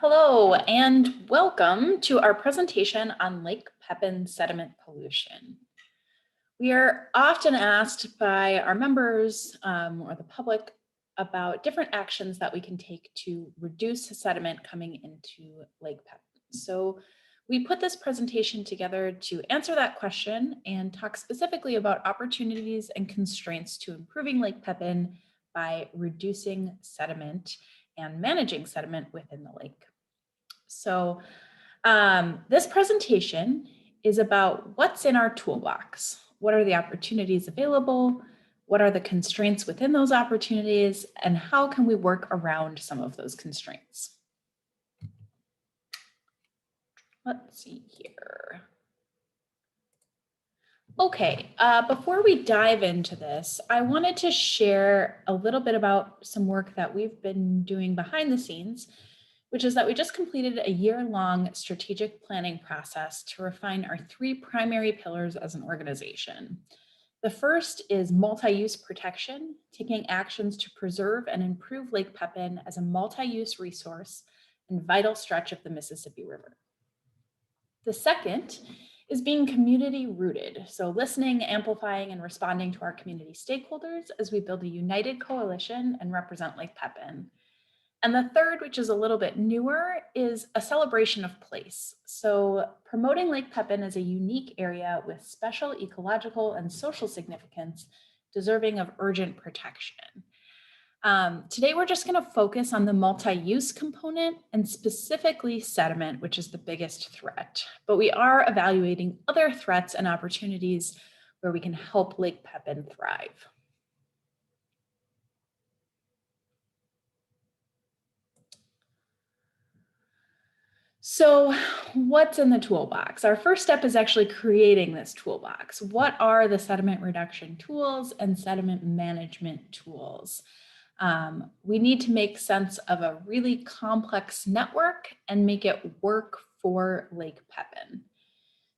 Hello and welcome to our presentation on Lake Pepin sediment pollution. We are often asked by our members or the public about different actions that we can take to reduce sediment coming into Lake Pepin. So we put this presentation together to answer that question and talk specifically about opportunities and constraints to improving Lake Pepin by reducing sediment and managing sediment within the lake. So this presentation is about what's in our toolbox. What are the opportunities available? What are the constraints within those opportunities? And how can we work around some of those constraints? Let's see here. Okay, before we dive into this, I wanted to share a little bit about some work that we've been doing behind the scenes, which is that we just completed a year-long strategic planning process to refine our three primary pillars as an organization. The first is multi-use protection, taking actions to preserve and improve Lake Pepin as a multi-use resource and vital stretch of the Mississippi River. The second is being community rooted, so listening, amplifying, and responding to our community stakeholders as we build a united coalition and represent Lake Pepin. And the third, which is a little bit newer, is a celebration of place. So promoting Lake Pepin as a unique area with special ecological and social significance, deserving of urgent protection. Today, we're just going to focus on the multi-use component and specifically sediment, which is the biggest threat. But we are evaluating other threats and opportunities where we can help Lake Pepin thrive. So what's in the toolbox? Our first step is actually creating this toolbox. What are the sediment reduction tools and sediment management tools? We need to make sense of a really complex network and make it work for Lake Pepin.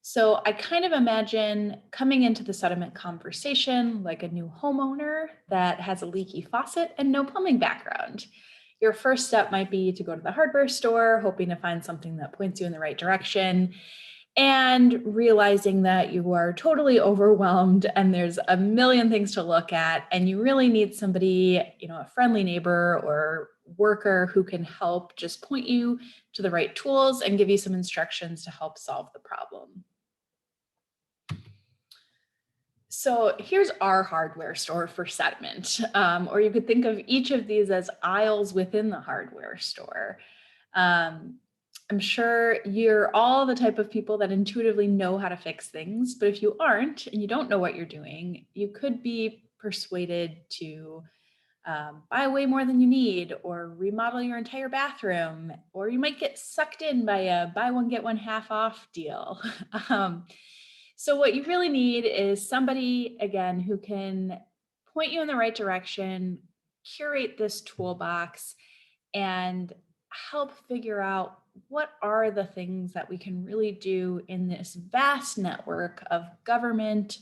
So I kind of imagine coming into the sediment conversation like a new homeowner that has a leaky faucet and no plumbing background. Your first step might be to go to the hardware store, hoping to find something that points you in the right direction, and realizing that you are totally overwhelmed and there's a million things to look at, and you really need somebody, a friendly neighbor or worker who can help just point you to the right tools and give you some instructions to help solve the problem. So here's our hardware store for sediment, or you could think of each of these as aisles within the hardware store. I'm sure you're all the type of people that intuitively know how to fix things, but if you aren't and you don't know what you're doing, you could be persuaded to buy way more than you need or remodel your entire bathroom, or you might get sucked in by a buy one, get one half off deal. So what you really need is somebody, again, who can point you in the right direction, curate this toolbox, and help figure out what are the things that we can really do in this vast network of government,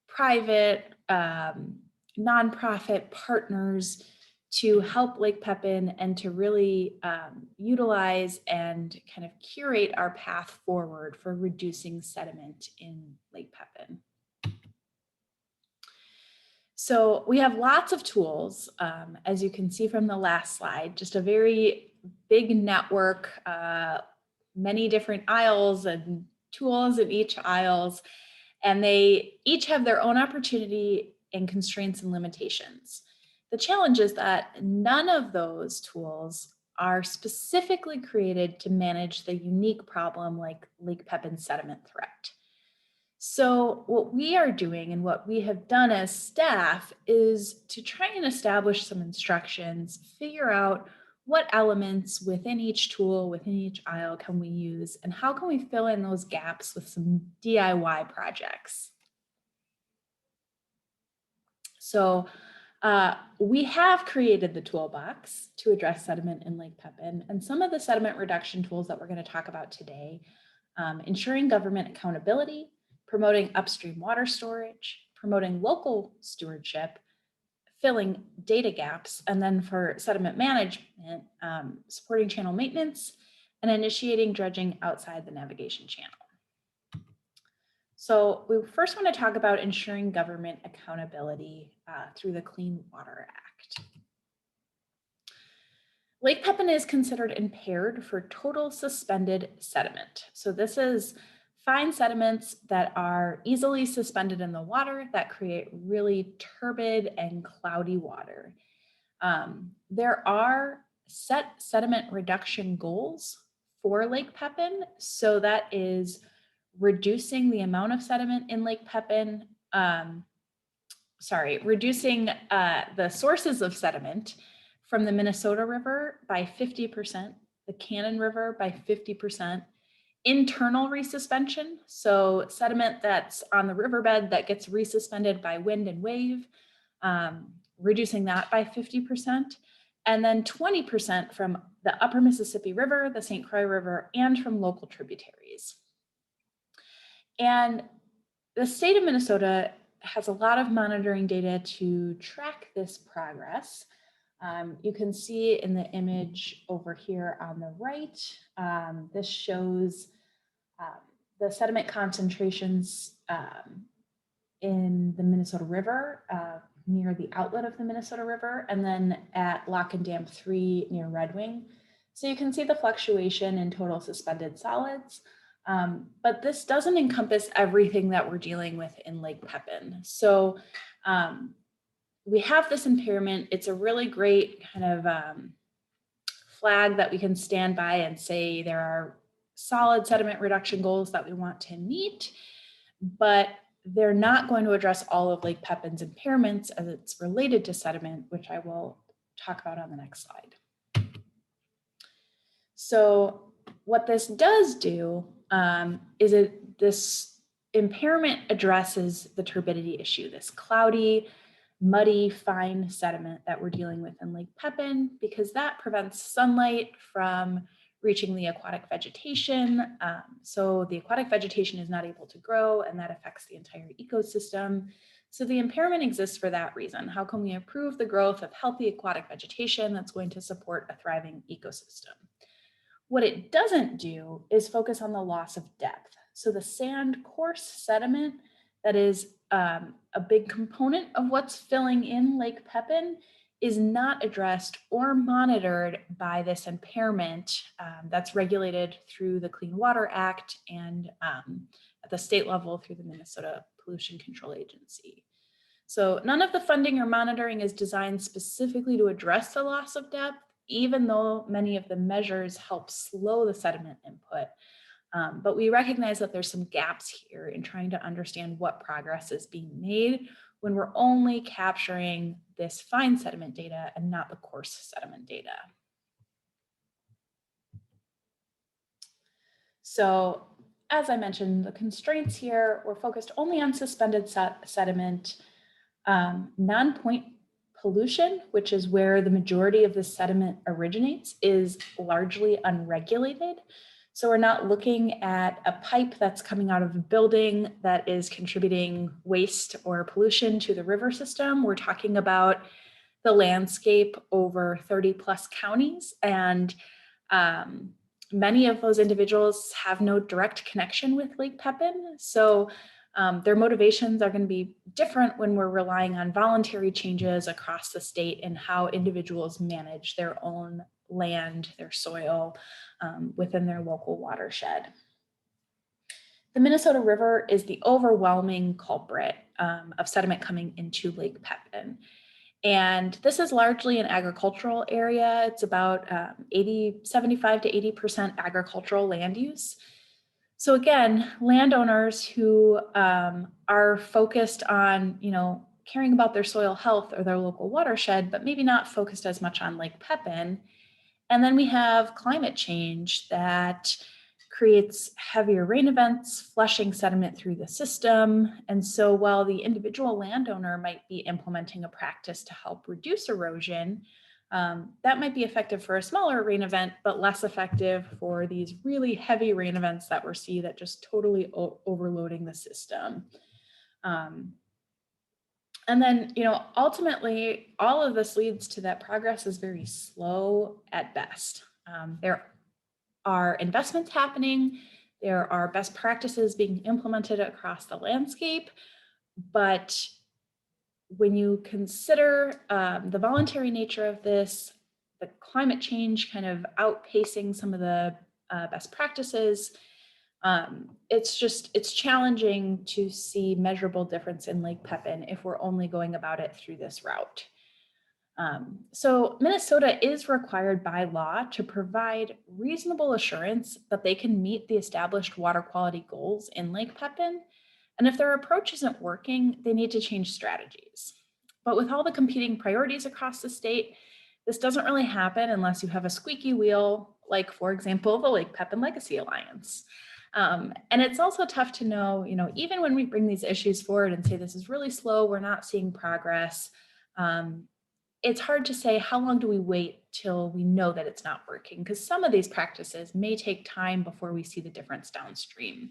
private, nonprofit partners to help Lake Pepin and to really utilize and kind of curate our path forward for reducing sediment in Lake Pepin. So we have lots of tools, as you can see from the last slide, just a very big network, many different aisles and tools in each aisles, and they each have their own opportunity and constraints and limitations. The challenge is that none of those tools are specifically created to manage the unique problem like Lake Pepin's sediment threat. So what we are doing and what we have done as staff is to try and establish some instructions, figure out what elements within each tool, within each aisle can we use, and how can we fill in those gaps with some DIY projects. So we have created the toolbox to address sediment in Lake Pepin, and some of the sediment reduction tools that we're going to talk about today, ensuring government accountability, promoting upstream water storage, promoting local stewardship, filling data gaps, and then for sediment management, supporting channel maintenance, and initiating dredging outside the navigation channel. So we first want to talk about ensuring government accountability through the Clean Water Act. Lake Pepin is considered impaired for total suspended sediment. So this is fine sediments that are easily suspended in the water that create really turbid and cloudy water. There are set sediment reduction goals for Lake Pepin. So that is reducing the amount of sediment in Lake Pepin, reducing the sources of sediment from the Minnesota River by 50%, the Cannon River by 50%, internal resuspension, so sediment that's on the riverbed that gets resuspended by wind and wave, reducing that by 50%, and then 20% from the upper Mississippi River, the St. Croix River, and from local tributaries. And the state of Minnesota has a lot of monitoring data to track this progress. You can see in the image over here on the right, this shows the sediment concentrations in the Minnesota River, near the outlet of the Minnesota River, and then at Lock and Dam 3 near Red Wing. So you can see the fluctuation in total suspended solids, but this doesn't encompass everything that we're dealing with in Lake Pepin. So we have this impairment. It's a really great kind of flag that we can stand by and say there are solid sediment reduction goals that we want to meet, but they're not going to address all of Lake Pepin's impairments as it's related to sediment, which I will talk about on the next slide. So what this does do is this impairment addresses the turbidity issue, this cloudy, muddy, fine sediment that we're dealing with in Lake Pepin, because that prevents sunlight from reaching the aquatic vegetation. So the aquatic vegetation is not able to grow, and that affects the entire ecosystem. So the impairment exists for that reason. How can we improve the growth of healthy aquatic vegetation that's going to support a thriving ecosystem? What it doesn't do is focus on the loss of depth. So the sand coarse sediment that is a big component of what's filling in Lake Pepin is not addressed or monitored by this impairment that's regulated through the Clean Water Act and at the state level through the Minnesota Pollution Control Agency. So none of the funding or monitoring is designed specifically to address the loss of depth, even though many of the measures help slow the sediment input. But we recognize that there's some gaps here in trying to understand what progress is being made when we're only capturing this fine sediment data and not the coarse sediment data. So as I mentioned, the constraints here, we're focused only on suspended sediment, non-point pollution, which is where the majority of the sediment originates, is largely unregulated. So we're not looking at a pipe that's coming out of a building that is contributing waste or pollution to the river system. We're talking about the landscape over 30 plus counties, and many of those individuals have no direct connection with Lake Pepin. So their motivations are going to be different when we're relying on voluntary changes across the state and how individuals manage their own land, their soil within their local watershed. The Minnesota River is the overwhelming culprit of sediment coming into Lake Pepin. And this is largely an agricultural area. It's about 75 to 80% agricultural land use. So again, landowners who are focused on, caring about their soil health or their local watershed, but maybe not focused as much on Lake Pepin. And then we have climate change that creates heavier rain events, flushing sediment through the system. And so while the individual landowner might be implementing a practice to help reduce erosion, that might be effective for a smaller rain event, but less effective for these really heavy rain events that we see that just totally overloading the system. And then, ultimately, all of this leads to that progress is very slow at best. There are investments happening, there are best practices being implemented across the landscape, but when you consider the voluntary nature of this, the climate change kind of outpacing some of the best practices, it's challenging to see measurable difference in Lake Pepin if we're only going about it through this route. So Minnesota is required by law to provide reasonable assurance that they can meet the established water quality goals in Lake Pepin. And if their approach isn't working, they need to change strategies. But with all the competing priorities across the state, this doesn't really happen unless you have a squeaky wheel, like, for example, the Lake Pepin Legacy Alliance. And it's also tough to know, even when we bring these issues forward and say this is really slow, we're not seeing progress, it's hard to say how long do we wait till we know that it's not working, because some of these practices may take time before we see the difference downstream.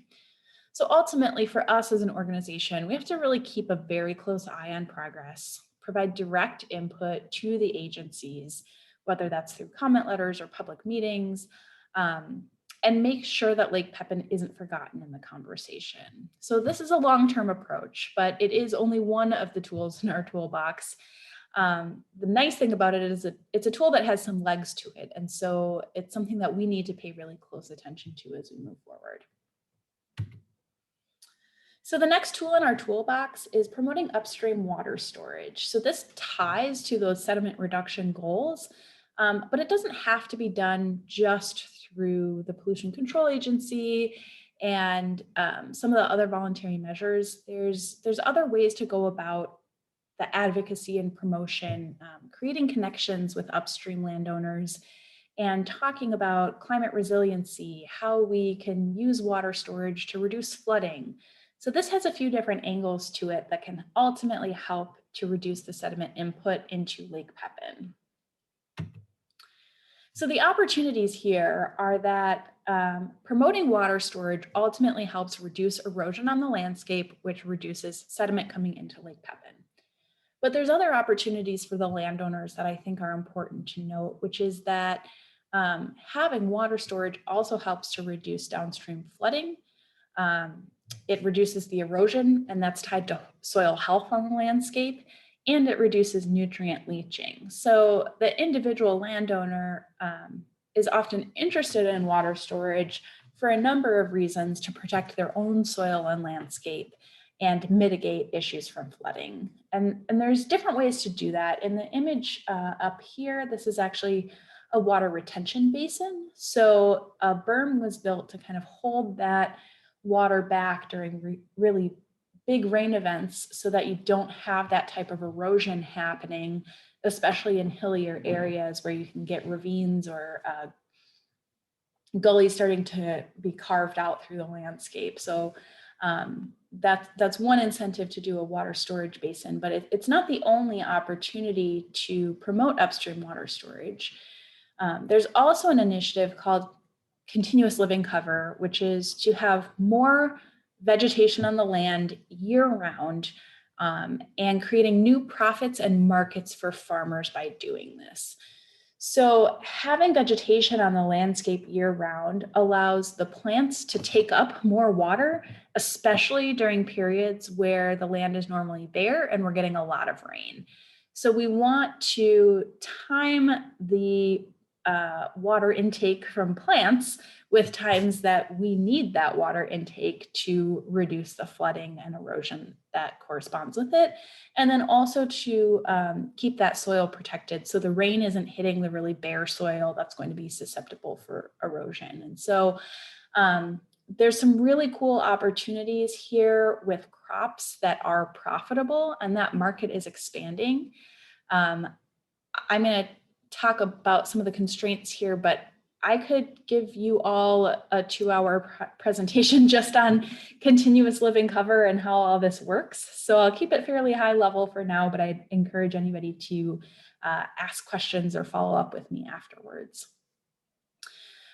So ultimately, for us as an organization, we have to really keep a very close eye on progress, provide direct input to the agencies, whether that's through comment letters or public meetings, and make sure that Lake Pepin isn't forgotten in the conversation. So this is a long-term approach, but it is only one of the tools in our toolbox. The nice thing about it is it's a tool that has some legs to it. And so it's something that we need to pay really close attention to as we move forward. So the next tool in our toolbox is promoting upstream water storage. So this ties to those sediment reduction goals, but it doesn't have to be done just through the Pollution Control Agency and some of the other voluntary measures. There's other ways to go about the advocacy and promotion, creating connections with upstream landowners, and talking about climate resiliency, how we can use water storage to reduce flooding. So this has a few different angles to it that can ultimately help to reduce the sediment input into Lake Pepin. So the opportunities here are that promoting water storage ultimately helps reduce erosion on the landscape, which reduces sediment coming into Lake Pepin. But there's other opportunities for the landowners that I think are important to note, which is that having water storage also helps to reduce downstream flooding. It reduces the erosion, and that's tied to soil health on the landscape, and it reduces nutrient leaching. So the individual landowner is often interested in water storage for a number of reasons to protect their own soil and landscape and mitigate issues from flooding. And there's different ways to do that. In the image up here, this is actually a water retention basin. So a berm was built to kind of hold that water back during really big rain events so that you don't have that type of erosion happening, especially in hillier areas where you can get ravines or gullies starting to be carved out through the landscape. So that's one incentive to do a water storage basin, but it's not the only opportunity to promote upstream water storage. There's also an initiative called continuous living cover, which is to have more vegetation on the land year round, and creating new profits and markets for farmers by doing this. So having vegetation on the landscape year round allows the plants to take up more water, especially during periods where the land is normally bare and we're getting a lot of rain. So we want to time the water intake from plants with times that we need that water intake to reduce the flooding and erosion that corresponds with it. And then also to keep that soil protected so the rain isn't hitting the really bare soil that's going to be susceptible for erosion. And so there's some really cool opportunities here with crops that are profitable, and that market is expanding. I'm going to talk about some of the constraints here, but I could give you all a 2-hour presentation just on continuous living cover and how all this works. So I'll keep it fairly high level for now, but I'd encourage anybody to ask questions or follow up with me afterwards.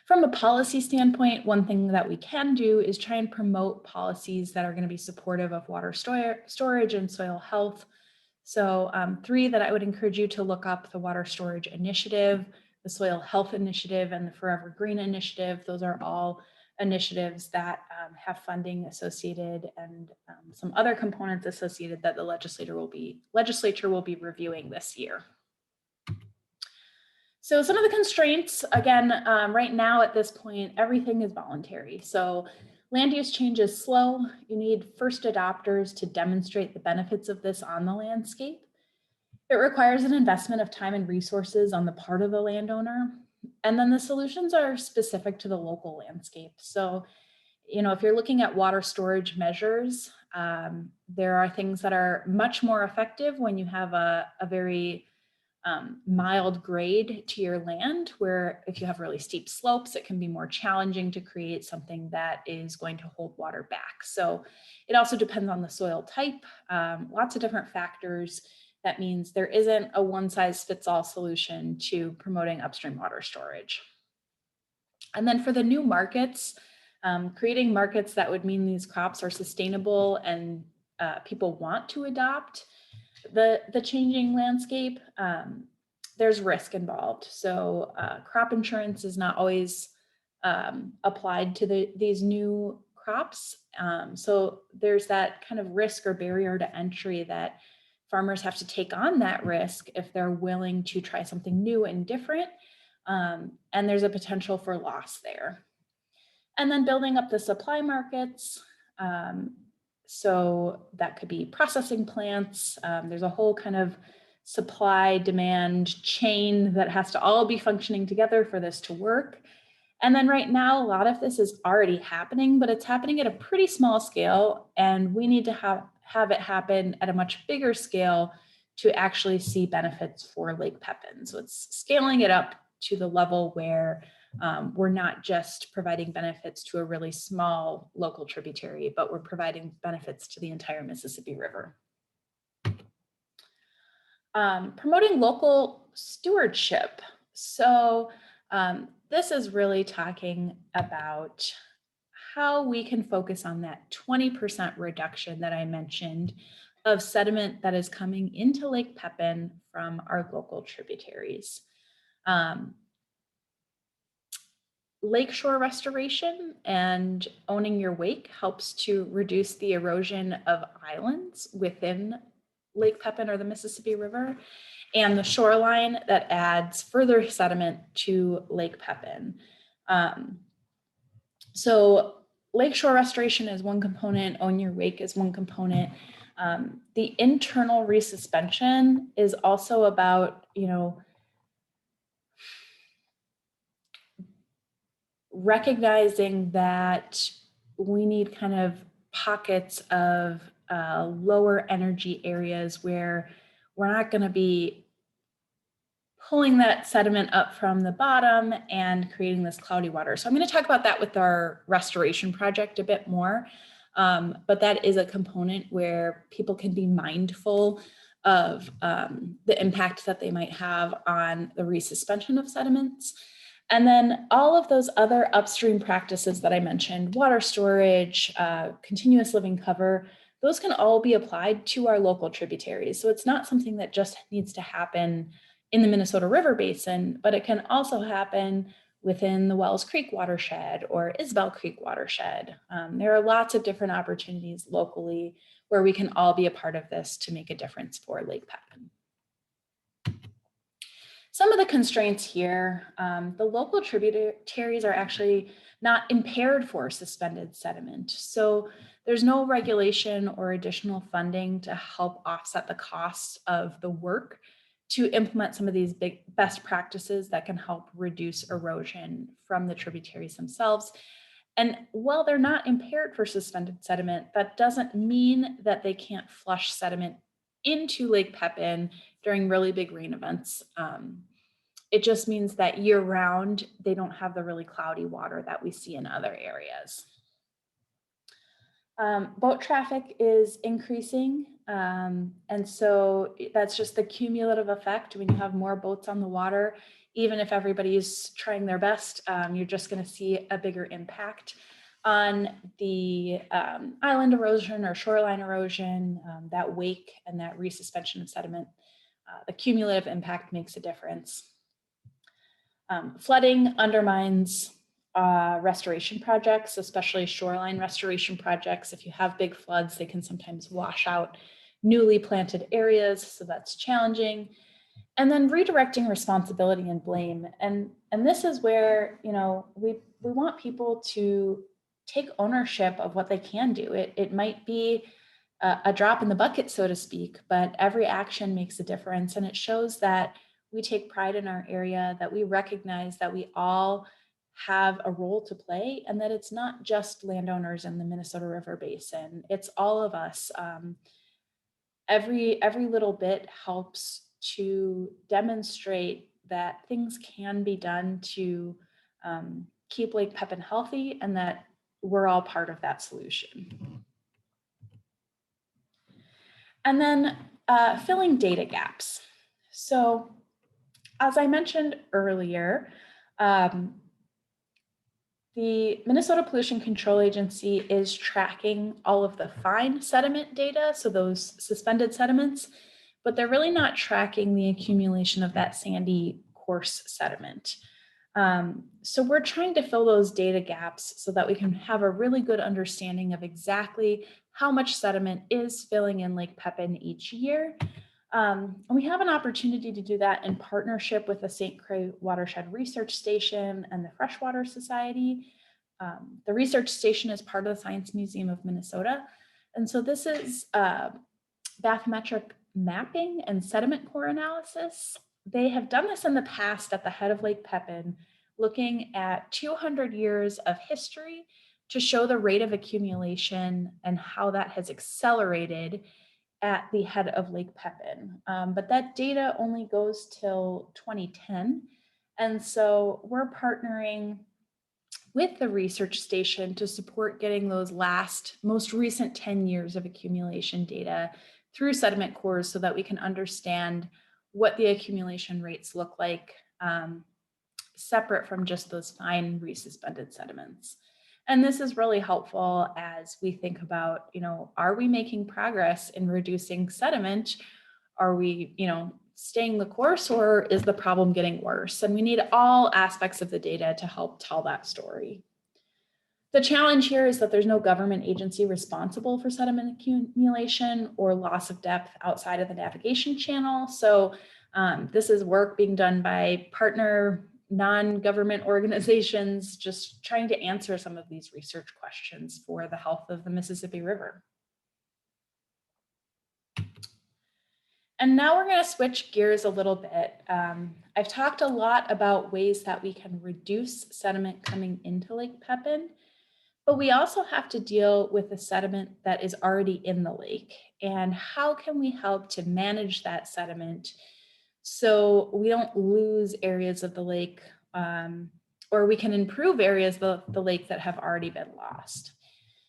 From a policy standpoint, one thing that we can do is try and promote policies that are going to be supportive of water storage and soil health. So 3 that I would encourage you to look up: the Water Storage Initiative, the Soil Health Initiative and the Forever Green Initiative. Those are all initiatives that have funding associated and some other components associated that the legislature will be reviewing this year. So some of the constraints, again, right now at this point, everything is voluntary. So land use change is slow. You need first adopters to demonstrate the benefits of this on the landscape. It requires an investment of time and resources on the part of the landowner. And then the solutions are specific to the local landscape. So, if you're looking at water storage measures, there are things that are much more effective when you have a very mild grade to your land, where if you have really steep slopes, it can be more challenging to create something that is going to hold water back. So it also depends on the soil type, lots of different factors. That means there isn't a one-size-fits-all solution to promoting upstream water storage. And then for the new markets, creating markets that would mean these crops are sustainable and people want to adopt the changing landscape, there's risk involved. So crop insurance is not always applied to these new crops. So there's that kind of risk or barrier to entry that farmers have to take on that risk if they're willing to try something new and different. And there's a potential for loss there. And then building up the supply markets. So that could be processing plants. There's a whole kind of supply demand chain that has to all be functioning together for this to work. And then right now, a lot of this is already happening, but it's happening at a pretty small scale. And we need to have it happen at a much bigger scale to actually see benefits for Lake Pepin. So it's scaling it up to the level where we're not just providing benefits to a really small local tributary, but we're providing benefits to the entire Mississippi River. Promoting local stewardship. So this is really talking about how we can focus on that 20% reduction that I mentioned of sediment that is coming into Lake Pepin from our local tributaries. Lakeshore restoration and owning your wake helps to reduce the erosion of islands within Lake Pepin or the Mississippi River, and the shoreline that adds further sediment to Lake Pepin. So lakeshore restoration is one component, own your wake is one component. The internal resuspension is also about, recognizing that we need kind of pockets of lower energy areas where we're not going to be pulling that sediment up from the bottom and creating this cloudy water. So I'm going to talk about that with our restoration project a bit more, but that is a component where people can be mindful of the impact that they might have on the resuspension of sediments. And then all of those other upstream practices that I mentioned, water storage, continuous living cover, those can all be applied to our local tributaries. So it's not something that just needs to happen in the Minnesota River Basin, but it can also happen within the Wells Creek watershed or Isbell Creek watershed. There are lots of different opportunities locally where we can all be a part of this to make a difference for Lake Pepin. Some of the constraints here, the local tributaries are actually not impaired for suspended sediment. So there's no regulation or additional funding to help offset the costs of the work to implement some of these big best practices that can help reduce erosion from the tributaries themselves. And while they're not impaired for suspended sediment, that doesn't mean that they can't flush sediment into Lake Pepin during really big rain events. It just means that year round, they don't have the really cloudy water that we see in other areas. Boat traffic is increasing. And so that's just the cumulative effect. When you have more boats on the water, even if everybody's trying their best, you're just going to see a bigger impact on the island erosion or shoreline erosion, that wake and that resuspension of sediment. The cumulative impact makes a difference. Flooding undermines restoration projects, especially shoreline restoration projects. If you have big floods, they can sometimes wash out newly planted areas, so that's challenging. And then redirecting responsibility and blame. And this is where, you know, we want people to take ownership of what they can do. It might be a drop in the bucket, so to speak, but every action makes a difference. And it shows that we take pride in our area, that we recognize that we all have a role to play, and that it's not just landowners in the Minnesota River Basin, it's all of us. Every little bit helps to demonstrate that things can be done to keep Lake Pepin healthy, and that we're all part of that solution. And then filling data gaps. So as I mentioned earlier, the Minnesota Pollution Control Agency is tracking all of the fine sediment data, so those suspended sediments, but they're really not tracking the accumulation of that sandy coarse sediment. So we're trying to fill those data gaps so that we can have a really good understanding of exactly how much sediment is filling in Lake Pepin each year. And we have an opportunity to do that in partnership with the St. Croix Watershed Research Station and the Freshwater Society. The research station is part of the Science Museum of Minnesota. And so this is bathymetric mapping and sediment core analysis. They have done this in the past at the head of Lake Pepin, looking at 200 years of history to show the rate of accumulation and how that has accelerated at the head of Lake Pepin. But that data only goes till 2010. And so we're partnering with the research station to support getting those most recent 10 years of accumulation data through sediment cores so that we can understand what the accumulation rates look like separate from just those fine resuspended sediments. And this is really helpful as we think about, you know, are we making progress in reducing sediment? Are we, you know, staying the course, or is the problem getting worse? And we need all aspects of the data to help tell that story. The challenge here is that there's no government agency responsible for sediment accumulation or loss of depth outside of the navigation channel. So this is work being done by partner non-government organizations, just trying to answer some of these research questions for the health of the Mississippi River. And now we're going to switch gears a little bit. I've talked a lot about ways that we can reduce sediment coming into Lake Pepin, but we also have to deal with the sediment that is already in the lake. And how can we help to manage that sediment so we don't lose areas of the lake, or we can improve areas of the lake that have already been lost?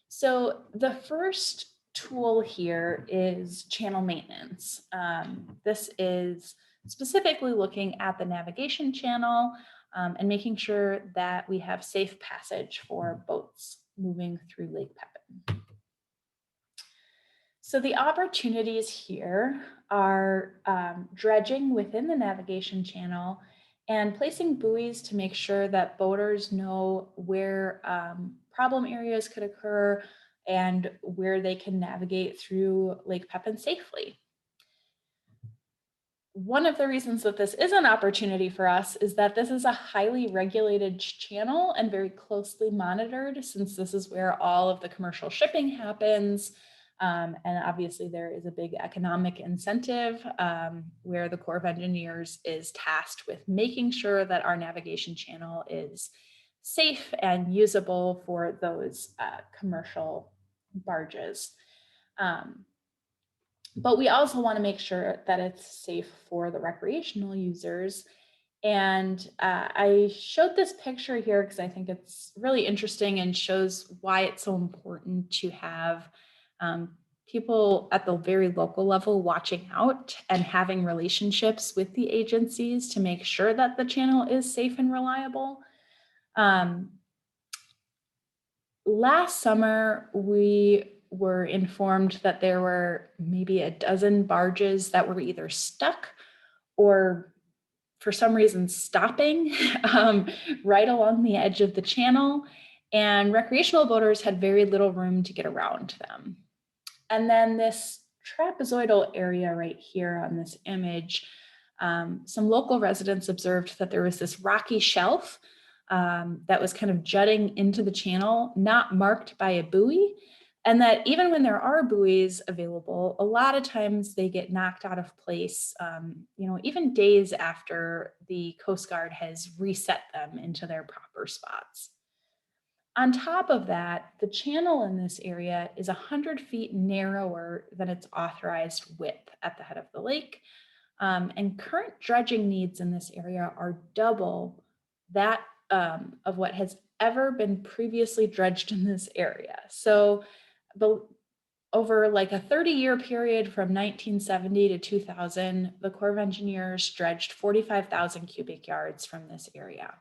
So the first tool here is channel maintenance. This is specifically looking at the navigation channel and making sure that we have safe passage for boats moving through Lake Pepin. So the opportunities here are dredging within the navigation channel and placing buoys to make sure that boaters know where problem areas could occur and where they can navigate through Lake Pepin safely. One of the reasons that this is an opportunity for us is that this is a highly regulated channel and very closely monitored, since this is where all of the commercial shipping happens. And obviously there is a big economic incentive where the Corps of Engineers is tasked with making sure that our navigation channel is safe and usable for those commercial barges. But we also want to make sure that it's safe for the recreational users. And I showed this picture here because I think it's really interesting and shows why it's so important to have people at the very local level watching out and having relationships with the agencies to make sure that the channel is safe and reliable. Last summer, we were informed that there were maybe a dozen barges that were either stuck or for some reason stopping right along the edge of the channel, and recreational boaters had very little room to get around them. And then this trapezoidal area right here on this image, some local residents observed that there was this rocky shelf that was kind of jutting into the channel, not marked by a buoy. And that even when there are buoys available, a lot of times they get knocked out of place, even days after the Coast Guard has reset them into their proper spots. On top of that, the channel in this area is 100 feet narrower than its authorized width at the head of the lake. And current dredging needs in this area are double that of what has ever been previously dredged in this area. So over like a 30-year period from 1970 to 2000, the Corps of Engineers dredged 45,000 cubic yards from this area.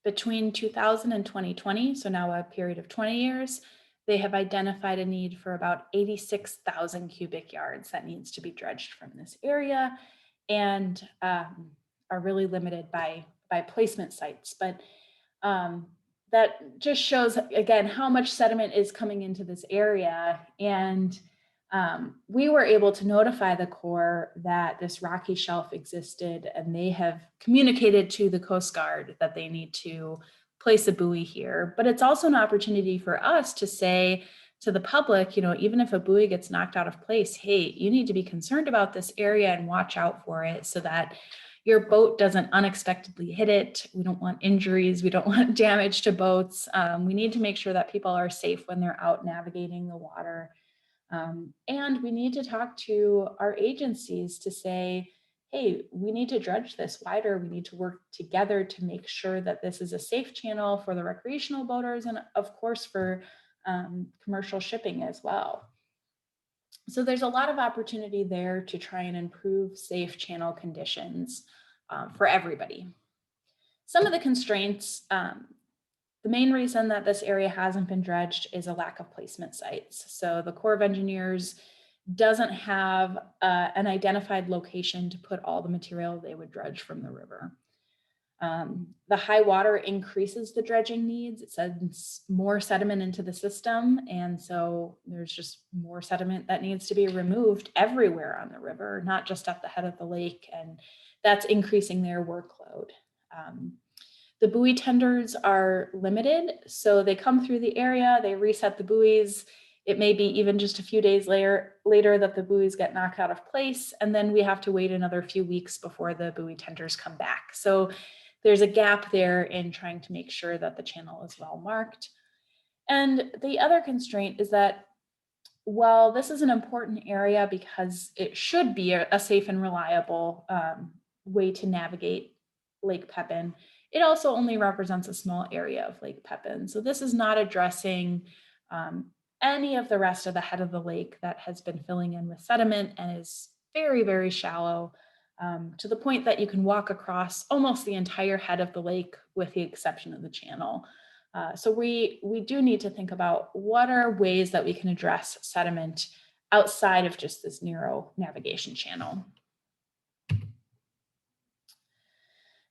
Between 2000 and 2020, so now a period of 20 years, they have identified a need for about 86,000 cubic yards that needs to be dredged from this area, and are really limited by placement sites. But that just shows, again, how much sediment is coming into this area. And we were able to notify the Corps that this rocky shelf existed, and they have communicated to the Coast Guard that they need to place a buoy here. But it's also an opportunity for us to say to the public, even if a buoy gets knocked out of place, hey, you need to be concerned about this area and watch out for it so that your boat doesn't unexpectedly hit it. We don't want injuries. We don't want damage to boats. We need to make sure that people are safe when they're out navigating the water. And we need to talk to our agencies to say, hey, we need to dredge this wider. We need to work together to make sure that this is a safe channel for the recreational boaters and, of course, for commercial shipping as well. So there's a lot of opportunity there to try and improve safe channel conditions for everybody. Some of the constraints, the main reason that this area hasn't been dredged is a lack of placement sites. So the Corps of Engineers doesn't have an identified location to put all the material they would dredge from the river. The high water increases the dredging needs. It sends more sediment into the system. And so there's just more sediment that needs to be removed everywhere on the river, not just at the head of the lake. And that's increasing their workload. The buoy tenders are limited. So they come through the area, they reset the buoys. It may be even just a few days later that the buoys get knocked out of place. And then we have to wait another few weeks before the buoy tenders come back. So there's a gap there in trying to make sure that the channel is well marked. And the other constraint is that while this is an important area because it should be a safe and reliable way to navigate Lake Pepin, it also only represents a small area of Lake Pepin. So this is not addressing any of the rest of the head of the lake that has been filling in with sediment and is very, very shallow. To the point that you can walk across almost the entire head of the lake with the exception of the channel. So we do need to think about what are ways that we can address sediment outside of just this narrow navigation channel.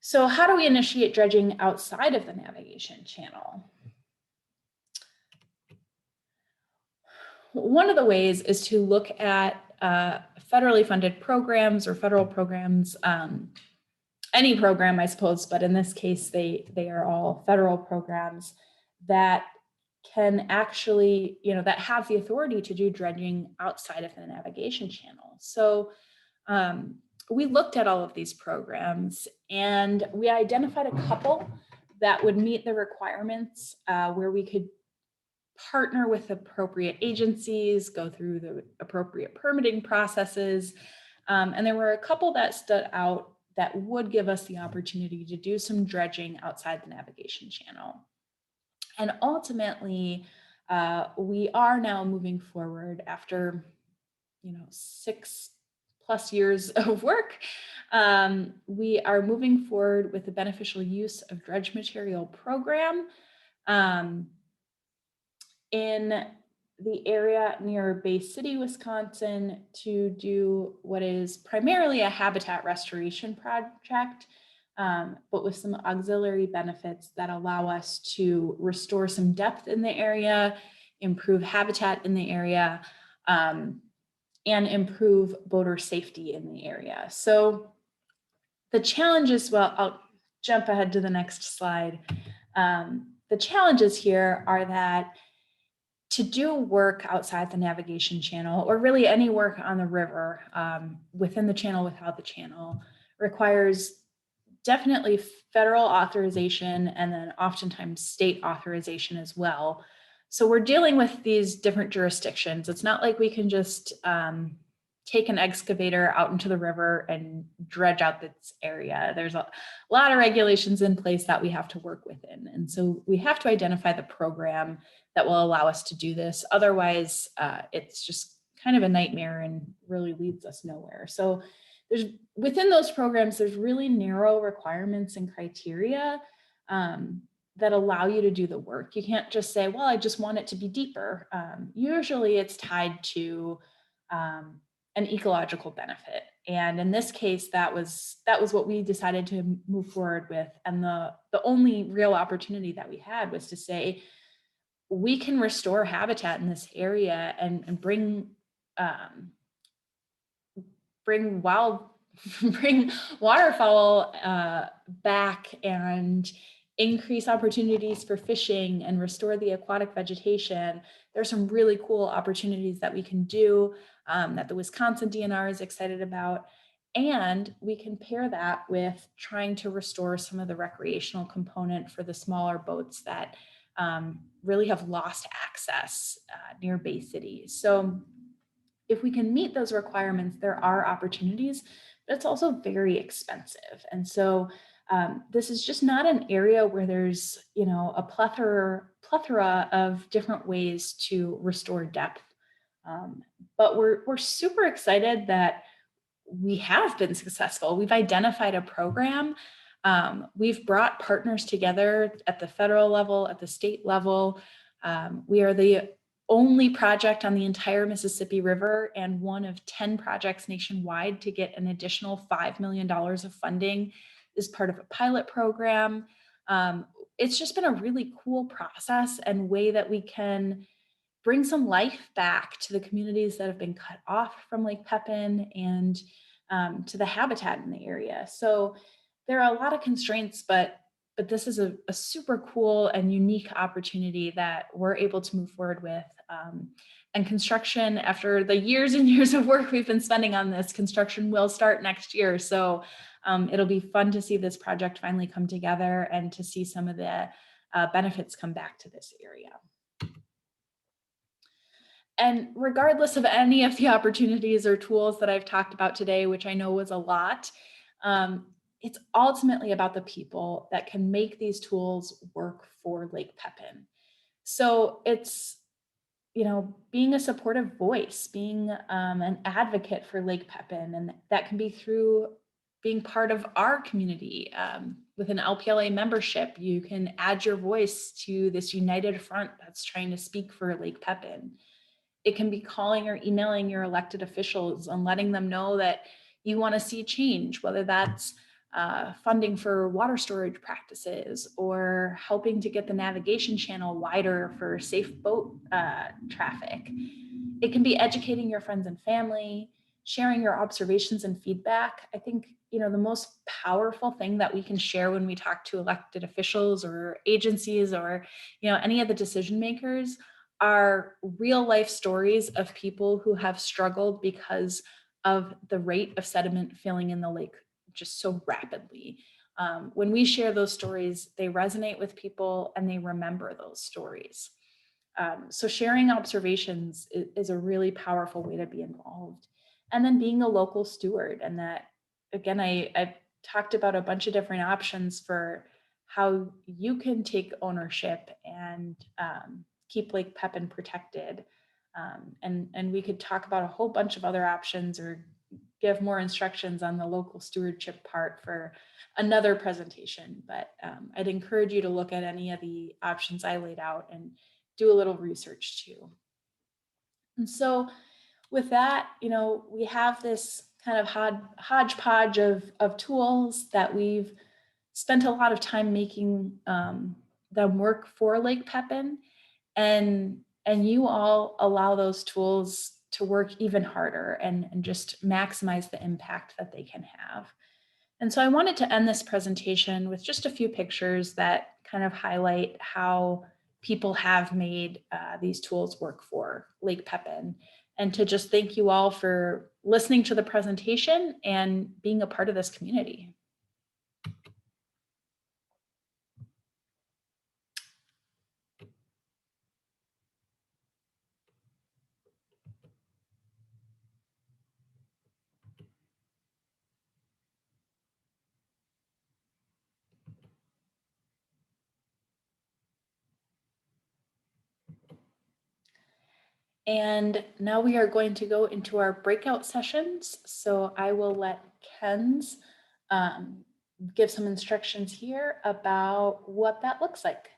So how do we initiate dredging outside of the navigation channel? One of the ways is to look at federally funded programs or federal programs, any program, I suppose, but in this case, they are all federal programs that can actually, that have the authority to do dredging outside of the navigation channel. So we looked at all of these programs and we identified a couple that would meet the requirements where we could partner with appropriate agencies, go through the appropriate permitting processes. And there were a couple that stood out that would give us the opportunity to do some dredging outside the navigation channel. And ultimately, we are now moving forward after 6+ years of work. We are moving forward with the beneficial use of dredge material program. In the area near Bay City, Wisconsin, to do what is primarily a habitat restoration project, but with some auxiliary benefits that allow us to restore some depth in the area, improve habitat in the area, and improve boater safety in the area. So the challenges, well, I'll jump ahead to the next slide. The challenges here are that to do work outside the navigation channel, or really any work on the river, within the channel, without the channel, requires definitely federal authorization and then oftentimes state authorization as well. So we're dealing with these different jurisdictions. It's not like we can just take an excavator out into the river and dredge out this area. There's a lot of regulations in place that we have to work within. And so we have to identify the program that will allow us to do this. Otherwise, it's just kind of a nightmare and really leads us nowhere. So there's, within those programs, there's really narrow requirements and criteria that allow you to do the work. You can't just say, well, I just want it to be deeper. Usually it's tied to an ecological benefit. And in this case, that was what we decided to move forward with. And the only real opportunity that we had was to say, we can restore habitat in this area and bring wild, bring waterfowl back and increase opportunities for fishing and restore the aquatic vegetation. There's some really cool opportunities that we can do that the Wisconsin DNR is excited about. And we can pair that with trying to restore some of the recreational component for the smaller boats that really have lost access near Bay City. So if we can meet those requirements, there are opportunities, but it's also very expensive. And so this is just not an area where there's, a plethora of different ways to restore depth. But we're super excited that we have been successful. We've identified a program. We've brought partners together at the federal level, at the state level. We are the only project on the entire Mississippi River and one of 10 projects nationwide to get an additional $5 million of funding as part of a pilot program. It's just been a really cool process and way that we can bring some life back to the communities that have been cut off from Lake Pepin and to the habitat in the area. So there are a lot of constraints, but this is a super cool and unique opportunity that we're able to move forward with. And construction, after the years and years of work we've been spending on this, construction will start next year. So it'll be fun to see this project finally come together and to see some of the benefits come back to this area. And regardless of any of the opportunities or tools that I've talked about today, which I know was a lot, it's ultimately about the people that can make these tools work for Lake Pepin. So it's, being a supportive voice, being an advocate for Lake Pepin, and that can be through being part of our community. With an LPLA membership, you can add your voice to this united front that's trying to speak for Lake Pepin. It can be calling or emailing your elected officials and letting them know that you want to see change, whether that's funding for water storage practices or helping to get the navigation channel wider for safe boat traffic. It can be educating your friends and family, sharing your observations and feedback. I think, the most powerful thing that we can share when we talk to elected officials or agencies or, any of the decision makers are real life stories of people who have struggled because of the rate of sediment filling in the lake just so rapidly. When we share those stories, they resonate with people and they remember those stories. So sharing observations is a really powerful way to be involved. And then being a local steward. And that, again, I've talked about a bunch of different options for how you can take ownership and keep Lake Pepin protected. And we could talk about a whole bunch of other options or give more instructions on the local stewardship part for another presentation. But I'd encourage you to look at any of the options I laid out and do a little research too. And so with that, we have this kind of hodgepodge of tools that we've spent a lot of time making them work for Lake Pepin, and you all allow those tools to work even harder and just maximize the impact that they can have. And so I wanted to end this presentation with just a few pictures that kind of highlight how people have made these tools work for Lake Pepin, and to just thank you all for listening to the presentation and being a part of this community. And now we are going to go into our breakout sessions. So I will let Ken's give some instructions here about what that looks like.